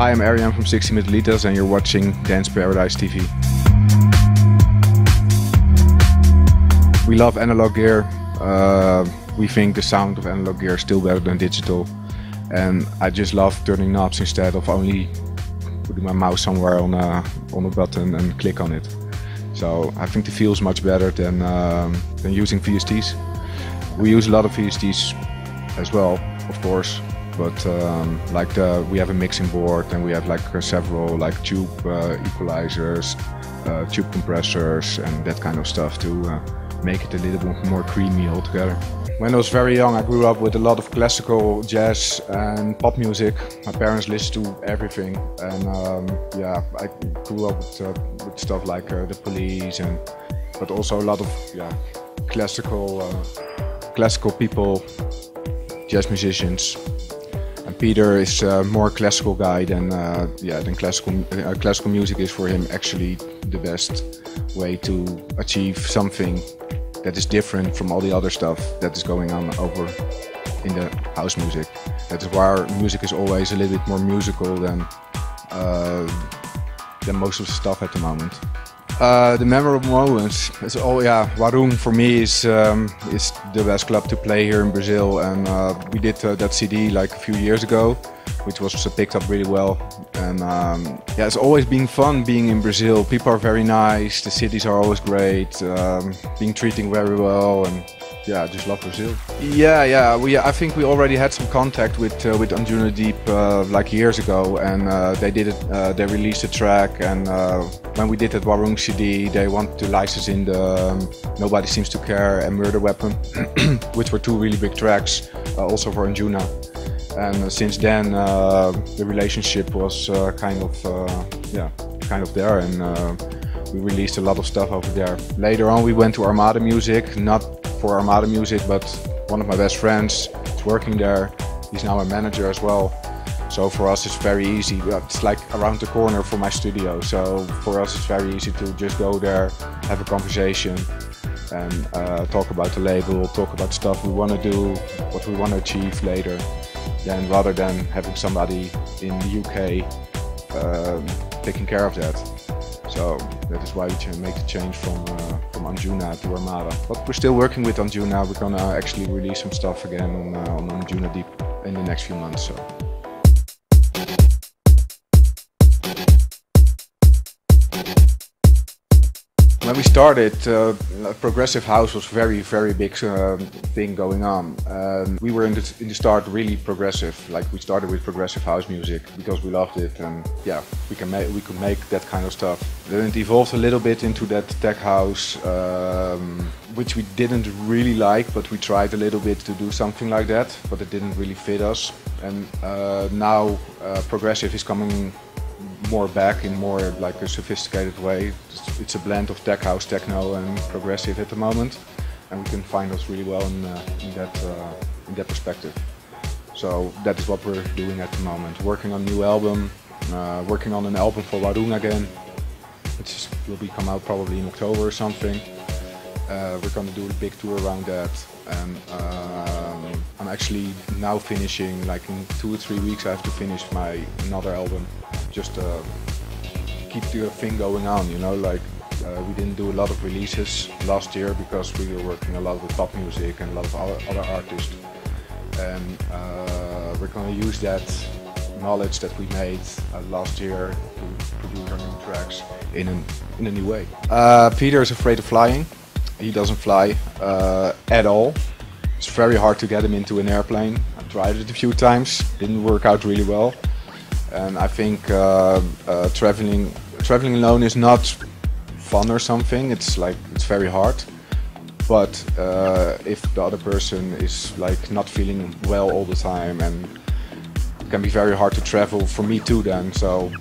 I am Ariaan from 60 Bit Lolitas and you're watching Dance Paradise TV. We love analog gear. We think the sound of analog gear is still better than digital. And I just love turning knobs instead of only putting my mouse somewhere on a button and click on it. So I think the feel is much better than using VSTs. We use a lot of VSTs as well, of course. But we have a mixing board and we have several tube equalizers, tube compressors and that kind of stuff to make it a little bit more creamy altogether. When I was very young I grew up with a lot of classical, jazz and pop music. My parents listened to everything and yeah, I grew up with stuff like the Police but also a lot of classical people, jazz musicians. And Peter is a more classical guy than classical music is for him actually the best way to achieve something that is different from all the other stuff that is going on over in the house music. That is why our music is always a little bit more musical than most of the stuff at the moment. The memorable moments is Warung for me is the best club to play here in Brazil, and we did that CD a few years ago, which was picked up really well. And yeah, it's always been fun being in Brazil. People are very nice, the cities are always great, being treated very well, and yeah, I just love Brazil. I think we already had some contact with Anjuna Deep years ago, and they released a track, and when we did that Warung CD, they wanted to license in the Nobody Seems to Care and Murder Weapon, which were two really big tracks, also for Anjuna. And since then, the relationship was kind of there, and we released a lot of stuff over there. Later on, we went to Armada Music, not for Armada Music, but one of my best friends is working there. He's now a manager as well. So for us, it's very easy. It's around the corner from my studio. So for us, it's very easy to just go there, have a conversation, and talk about the label, talk about stuff we want to do, what we want to achieve later. Then rather than having somebody in the UK taking care of that. So that is why we make the change from Anjuna to Armada. But we're still working with Anjuna. We're gonna actually release some stuff again on Anjuna Deep in the next few months. So. When we started, progressive house was very big thing going on. We were in the start really progressive. We started with progressive house music because we loved it, and yeah, we could make that kind of stuff. Then it evolved a little bit into that tech house, which we didn't really like, but we tried a little bit to do something like that, but it didn't really fit us. And now progressive is coming more back in more a sophisticated way. It's a blend of tech house, techno and progressive at the moment, and we can find us really well in that perspective. So that is what we're doing at the moment. Working on a new album, working on an album for Warung again, which will come out probably in October or something. We're going to do a big tour around that, and I'm actually now finishing, in 2 or 3 weeks I have to finish another album. Just keep the thing going on, you know, we didn't do a lot of releases last year because we were working a lot with pop music and a lot of other artists. And we're going to use that knowledge that we made last year to produce our new tracks in a new way. Peter is afraid of flying. He doesn't fly at all. It's very hard to get him into an airplane. I tried it a few times, didn't work out really well. And I think traveling alone is not fun or something. It's very hard. But if the other person is not feeling well all the time, and it can be very hard to travel for me too then. So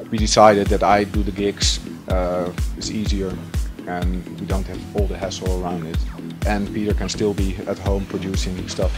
we decided that I do the gigs. It's easier, and we don't have all the hassle around it. And Peter can still be at home producing stuff.